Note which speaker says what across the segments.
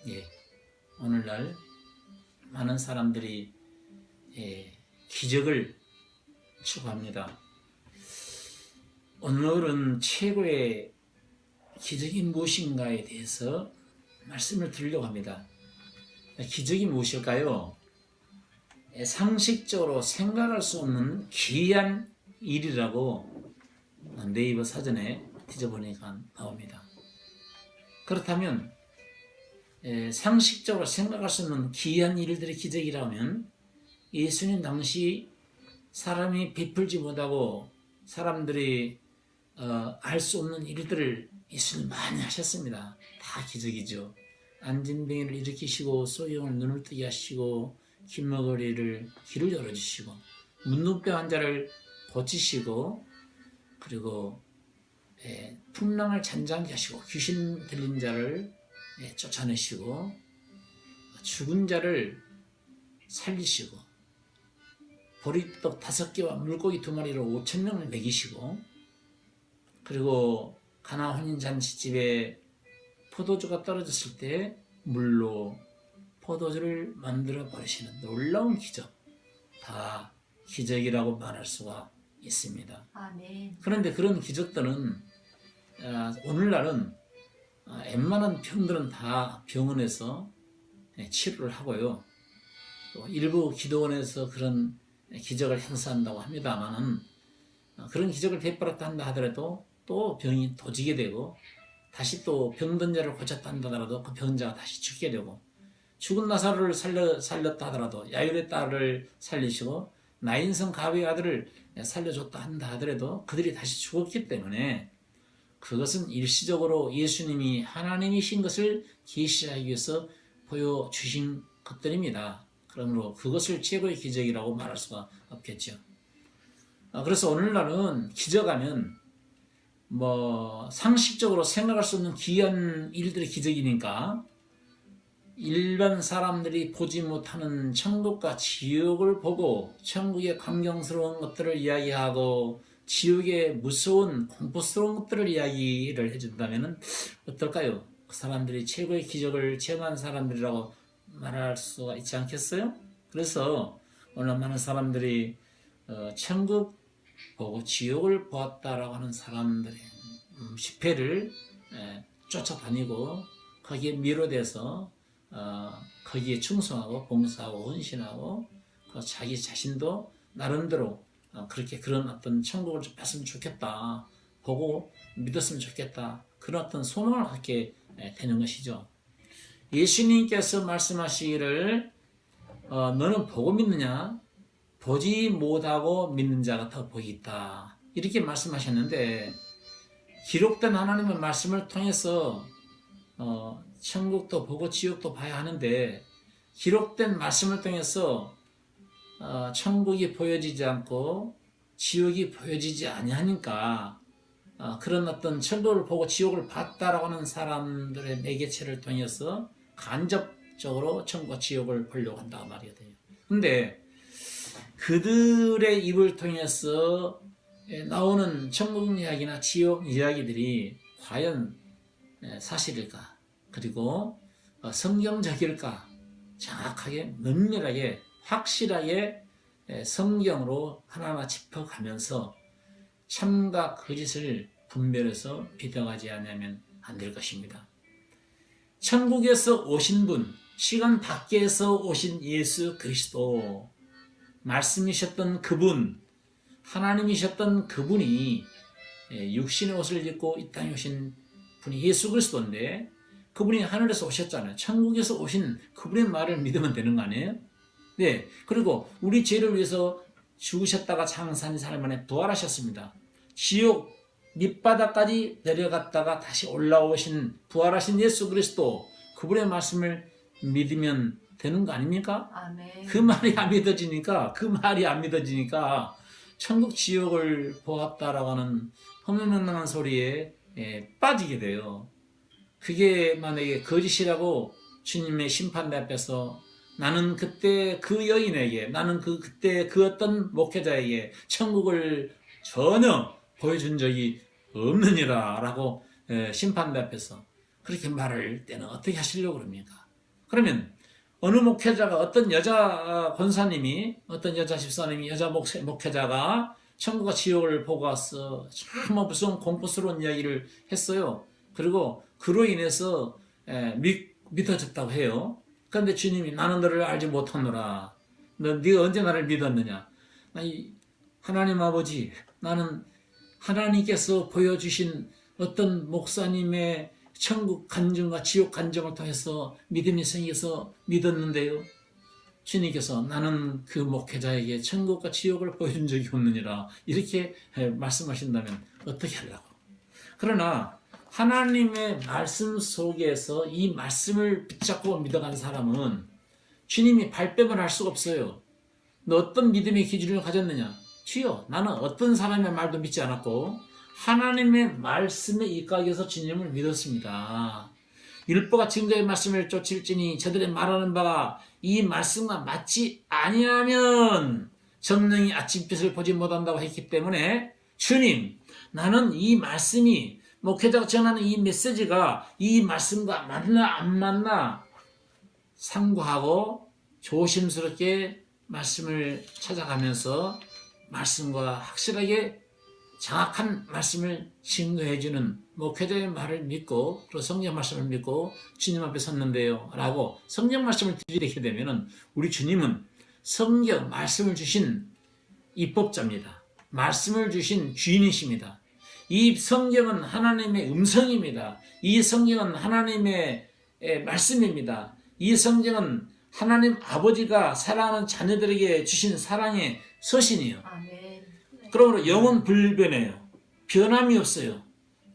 Speaker 1: 예, 오늘날 많은 사람들이 기적을 추구합니다. 오늘은 최고의 기적이 무엇인가에 대해서 말씀을 드리려고 합니다. 기적이 무엇일까요? 상식적으로 생각할 수 없는 기이한 일이라고 네이버 사전에 뒤져보니까 나옵니다. 그렇다면 상식적으로 생각할 수 없는 기이한 일들의 기적이라면 예수님 당시 사람이 베풀지 못하고 사람들이 알 수 없는 일들을 예수님 많이 하셨습니다. 다 기적이죠. 앉은 병이를 일으키시고 소경을 눈을 뜨게 하시고 긴머거리를 길을 열어주시고 문둥병 환자를 고치시고 그리고 풍랑을 잔잔케 하시고 귀신 들린 자를 쫓아내시고 죽은 자를 살리시고 보리떡 5개와 물고기 2마리로 5,000명을 먹이시고 그리고 가나 혼인잔치집에 포도주가 떨어졌을 때 물로 포도주를 만들어 버리시는 놀라운 기적, 다 기적이라고 말할 수가 있습니다.
Speaker 2: 아멘.
Speaker 1: 그런데 그런 기적들은 오늘날은 웬만한 병들은 다 병원에서 치료를 하고요. 또 일부 기도원에서 그런 기적을 행사한다고 합니다만은 그런 기적을 베풀었다 한다 하더라도 또 병이 도지게 되고 다시 또 병든 자를 고쳤다 한다더라도 그 병자가 다시 죽게 되고 죽은 나사로를 살렸다 하더라도 야일의 딸을 살리시고 나인성 가브의 아들을 살려줬다 한다 하더라도 그들이 다시 죽었기 때문에 그것은 일시적으로 예수님이 하나님이신 것을 계시하기 위해서 보여주신 것들입니다. 그러므로 그것을 최고의 기적이라고 말할 수가 없겠죠. 그래서 오늘날은 기적하면 상식적으로 생각할 수 없는 기이한 일들의 기적이니까 일반 사람들이 보지 못하는 천국과 지옥을 보고 천국의 감격스러운 것들을 이야기하고 지옥의 무서운 공포스러운 것들을 이야기를 해준다면 어떨까요? 그 사람들이 최고의 기적을 체험한 사람들이라고 말할 수가 있지 않겠어요? 그래서 오늘 많은 사람들이 천국 보고 지옥을 보았다라고 하는 사람들의 집회를 쫓아다니고 거기에 미로돼서 거기에 충성하고 봉사하고 헌신하고 자기 자신도 나름대로 그렇게 그런 어떤 천국을 좀 봤으면 좋겠다 보고 믿었으면 좋겠다 그런 어떤 소망을 갖게 되는 것이죠. 예수님께서 말씀하시기를 너는 보고 믿느냐? 보지 못하고 믿는 자가 더 복이 있다. 이렇게 말씀하셨는데 기록된 하나님의 말씀을 통해서 천국도 보고 지옥도 봐야 하는데 기록된 말씀을 통해서 천국이 보여지지 않고 지옥이 보여지지 아니하니까 그런 어떤 천국을 보고 지옥을 봤다라고 하는 사람들의 매개체를 통해서 간접적으로 천국과 지옥을 보려고 한다고 말이 돼요. 근데 그들의 입을 통해서 나오는 천국 이야기나 지옥 이야기들이 과연 사실일까? 그리고 성경적일까? 정확하게 면밀하게 확실하게 성경으로 하나하나 짚어가면서 참과 거짓을 분별해서 비교하지 않으면 안 될 것입니다. 천국에서 오신 분, 시간 밖에서 오신 예수 그리스도, 말씀이셨던 그분, 하나님이셨던 그분이 육신의 옷을 입고 이 땅에 오신 분이 예수 그리스도인데 그분이 하늘에서 오셨잖아요. 천국에서 오신 그분의 말을 믿으면 되는 거 아니에요? 네. 그리고 우리 죄를 위해서 죽으셨다가 장사한 사흘 만에 부활하셨습니다. 지옥 밑바닥까지 내려갔다가 다시 올라오신 부활하신 예수 그리스도 그분의 말씀을 믿으면 되는 거 아닙니까?
Speaker 2: 아멘.
Speaker 1: 그 말이 안 믿어지니까 천국 지옥을 보았다라고 하는 허무맹랑한 소리에 빠지게 돼요. 그게 만약에 거짓이라고 주님의 심판대 앞에서 나는 그때 그 여인에게 나는 그때 그 어떤 목회자에게 천국을 전혀 보여준 적이 없느니라 라고 심판대 앞에서 그렇게 말할 때는 어떻게 하시려고 그럽니까? 그러면 어느 목회자가 어떤 여자 권사님이 어떤 여자 집사님이 여자 목회자가 천국과 지옥을 보고 와서 정말 무서운 공포스러운 이야기를 했어요. 그리고 그로 인해서 믿어졌다고 해요. 그런데 주님이 나는 너를 알지 못하노라. 네가 언제 나를 믿었느냐. 하나님 아버지, 나는 하나님께서 보여주신 어떤 목사님의 천국 간증과 지옥 간증을 통해서 믿음이 생겨서 믿었는데요. 주님께서 나는 그 목회자에게 천국과 지옥을 보여준 적이 없느니라 이렇게 말씀하신다면 어떻게 하려고. 그러나 하나님의 말씀 속에서 이 말씀을 붙잡고 믿어간 사람은 주님이 발뺌을 할 수가 없어요. 너 어떤 믿음의 기준을 가졌느냐. 주여, 나는 어떤 사람의 말도 믿지 않았고 하나님의 말씀에 입각해서 주님을 믿었습니다. 율법과 증거의 말씀을 쫓을지니 저들의 말하는 바가 이 말씀과 맞지 아니하면 점령이 아침빛을 보지 못한다고 했기 때문에 주님, 나는 이 말씀이 목회자가 전하는 이 메시지가 이 말씀과 맞나 안 맞나 상고하고 조심스럽게 말씀을 찾아가면서 말씀과 확실하게 정확한 말씀을 증거해주는 목회자의 말을 믿고 또 성경 말씀을 믿고 주님 앞에 섰는데요 라고 성경 말씀을 들이대게 되면 우리 주님은 성경 말씀을 주신 입법자입니다. 말씀을 주신 주인이십니다. 이 성경은 하나님의 음성입니다. 이 성경은 하나님의 말씀입니다. 이 성경은 하나님 아버지가 사랑하는 자녀들에게 주신 사랑의 서신이요.
Speaker 2: 아멘.
Speaker 1: 그러므로 영은 불변해요. 변함이 없어요.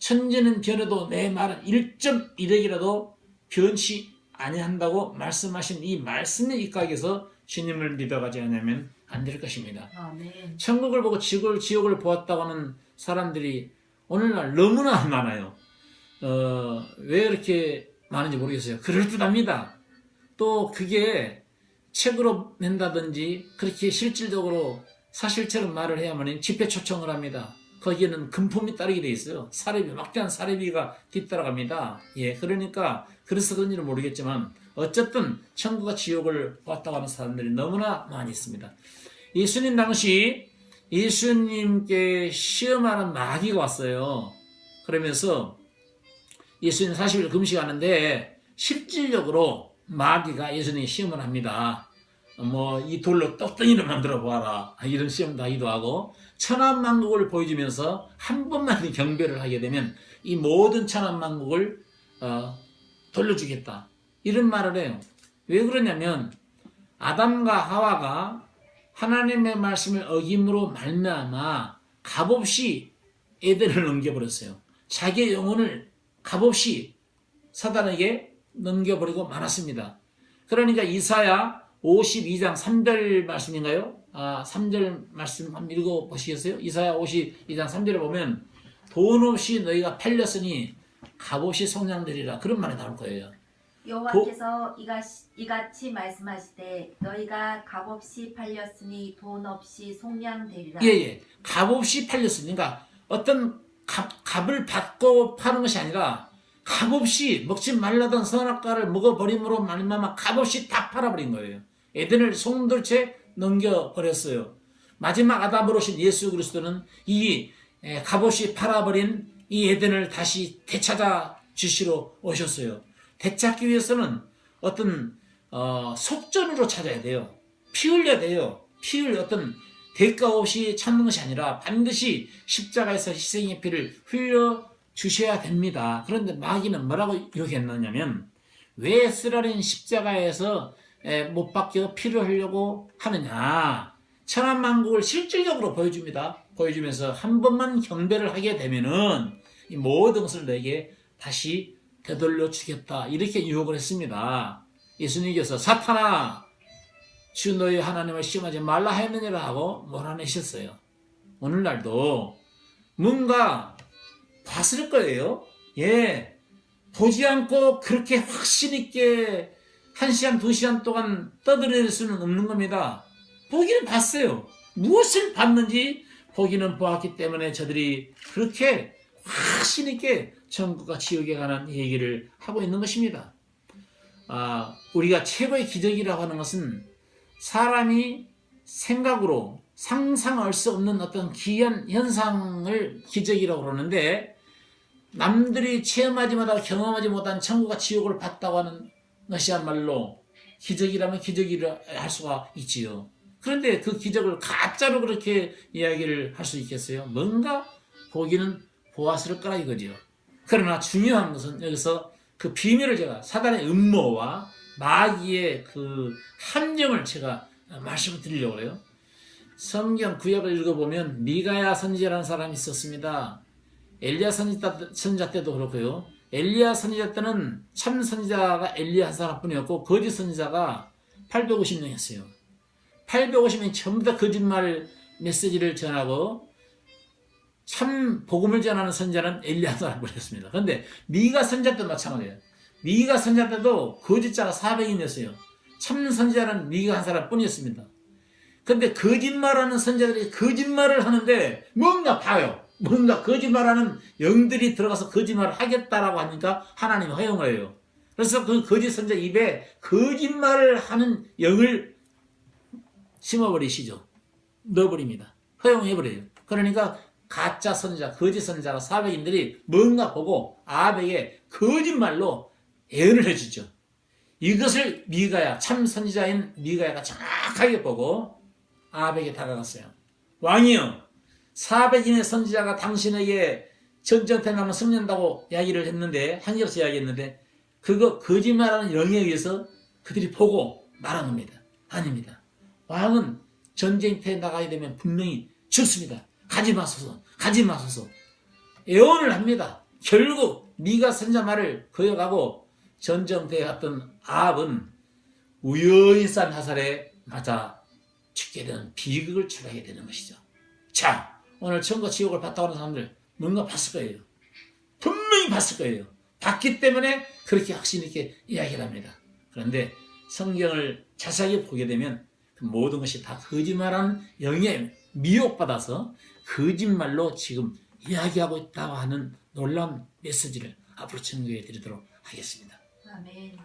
Speaker 1: 천지는 변해도 내 말은 1.1핵이라도 변치 아니한다고 말씀하신 이 말씀의 입각에서 주님을 믿어가지 않으면 안 될 것입니다.
Speaker 2: 아멘.
Speaker 1: 천국을 보고 지옥을 보았다고 하는 사람들이 오늘날 너무나 많아요. 왜 이렇게 많은지 모르겠어요. 그럴듯합니다. 또 그게 책으로 낸다든지 그렇게 실질적으로 사실처럼 말을 해야만 집회 초청을 합니다. 거기에는 금품이 따르게 돼 있어요. 사례비, 막대한 사례비가 뒤따라갑니다. 그러니까 그래서 그런지는 모르겠지만 어쨌든 천국과 지옥을 왔다고 하는 사람들이 너무나 많이 있습니다. 예수님 당시 예수님께 시험하는 마귀가 왔어요. 그러면서 예수님 40일 금식하는데 실질적으로 마귀가 예수님이 시험을 합니다. 이 돌로 떡덩이를 만들어 보아라. 이런 시험도 하기도 하고 천한만국을 보여주면서 한 번만 경배를 하게 되면 이 모든 천한만국을 돌려주겠다. 이런 말을 해요. 왜 그러냐면 아담과 하와가 하나님의 말씀을 어김으로 말미암아 값없이 에덴을 넘겨버렸어요. 자기의 영혼을 값없이 사단에게 넘겨버리고 말았습니다. 그러니까 이사야 52장 3절 말씀인가요? 3절 말씀 한번 읽어보시겠어요? 이사야 52장 3절에 보면 돈 없이 너희가 팔렸으니 값없이 속량되리라 그런 말이 나올 거예요.
Speaker 2: 여호와께서 이같이 말씀하시되 너희가 값없이 팔렸으니 돈 없이 속량되리라.
Speaker 1: 값없이 팔렸으니 그러니까 어떤 값을 받고 파는 것이 아니라 값없이 먹지 말라던 선악과를 먹어버림으로 말미암아 값없이 다 팔아버린 거예요. 에덴을 송돌채 넘겨버렸어요. 마지막 아담으로 오신 예수 그리스도는 이 값없이 팔아버린 이 에덴을 다시 되찾아 주시러 오셨어요. 되찾기 위해서는 어떤 속전으로 찾아야 돼요. 피 흘려야 돼요. 피 흘려 어떤 대가 없이 찾는 것이 아니라 반드시 십자가에서 희생의 피를 흘려 주셔야 됩니다. 그런데 마귀는 뭐라고 요구했느냐면 왜 쓰라린 십자가에서 못 박혀 피를 흘려고 하느냐. 천한만국을 실질적으로 보여줍니다. 보여주면서 한 번만 경배를 하게 되면은 이 모든 것을 너에게 다시 되돌려 주겠다. 이렇게 유혹을 했습니다. 예수님께서 사탄아 주 너희 하나님을 시험하지 말라 했느니라 하고 몰아내셨어요. 오늘날도 뭔가 봤을 거예요. 보지 않고 그렇게 확신 있게 1시간, 2시간 동안 떠들일 수는 없는 겁니다. 보기는 봤어요. 무엇을 봤는지 보기는 보았기 때문에 저들이 그렇게 확신 있게 천국과 지옥에 관한 얘기를 하고 있는 것입니다. 우리가 최고의 기적이라고 하는 것은 사람이 생각으로 상상할 수 없는 어떤 기이한 현상을 기적이라고 그러는데, 남들이 체험하지 못하고 경험하지 못한 천국과 지옥을 봤다고 하는 것이야말로 기적이라면 기적이라 할 수가 있지요. 그런데 그 기적을 가짜로 그렇게 이야기를 할 수 있겠어요? 뭔가 보기는 보았을 거라 이거지요. 그러나 중요한 것은 여기서 그 비밀을 제가, 사단의 음모와 마귀의 그 함정을 제가 말씀을 드리려고 해요. 성경 구약을 읽어보면 미가야 선지자라는 사람이 있었습니다. 엘리야 선지자 때도 그렇고요. 엘리야 선지자 때는 참 선지자가 엘리야 한 사람뿐이었고 거짓 선지자가 850명이었어요. 850명이 전부 다 거짓말 메시지를 전하고 참 복음을 전하는 선지자는 엘리야 한 사람뿐이었습니다. 그런데 미가 선지자 때도 마찬가지예요. 미가 선지자 때도 거짓자가 400인이었어요. 참 선지자는 미가 한 사람뿐이었습니다. 그런데 거짓말하는 선지자들이 거짓말을 하는데 뭔가 봐요. 뭔가 거짓말하는 영들이 들어가서 거짓말을 하겠다라고 하니까 하나님이 허용을 해요. 그래서 그 거짓 선지자 입에 거짓말을 하는 영을 심어버리시죠. 넣어버립니다. 허용해버려요. 그러니까 가짜 선지자, 거짓 선지자가 400인들이 뭔가 보고 아합에게 거짓말로 예언을 해주죠. 이것을 미가야, 참 선지자인 미가야가 정확하게 보고 아합에게 다가갔어요. 왕이여, 400인의 선지자가 당신에게 전쟁터에 승리한다고 이야기를 했는데, 한겨서 이야기했는데, 그거 거짓말하는 영에 의해서 그들이 보고 말한 겁니다. 아닙니다. 왕은 전쟁터에 나가게 되면 분명히 죽습니다. 가지 마소서, 가지 마소서. 예언을 합니다. 결국 미가 선지자 말을 거역하고 전쟁터에 갔던 아합은 우연히 싼 화살에 맞아 죽게 되는 비극을 초래하게 되는 것이죠. 자, 오늘 천국과 지옥을 봤다고 하는 사람들 뭔가 봤을 거예요. 분명히 봤을 거예요. 봤기 때문에 그렇게 확신 있게 이야기를 합니다. 그런데 성경을 자세하게 보게 되면 그 모든 것이 다 거짓말하는 영에 미혹받아서 거짓말로 지금 이야기하고 있다고 하는 놀라운 메시지를 앞으로 전개해 드리도록 하겠습니다.
Speaker 2: 아멘.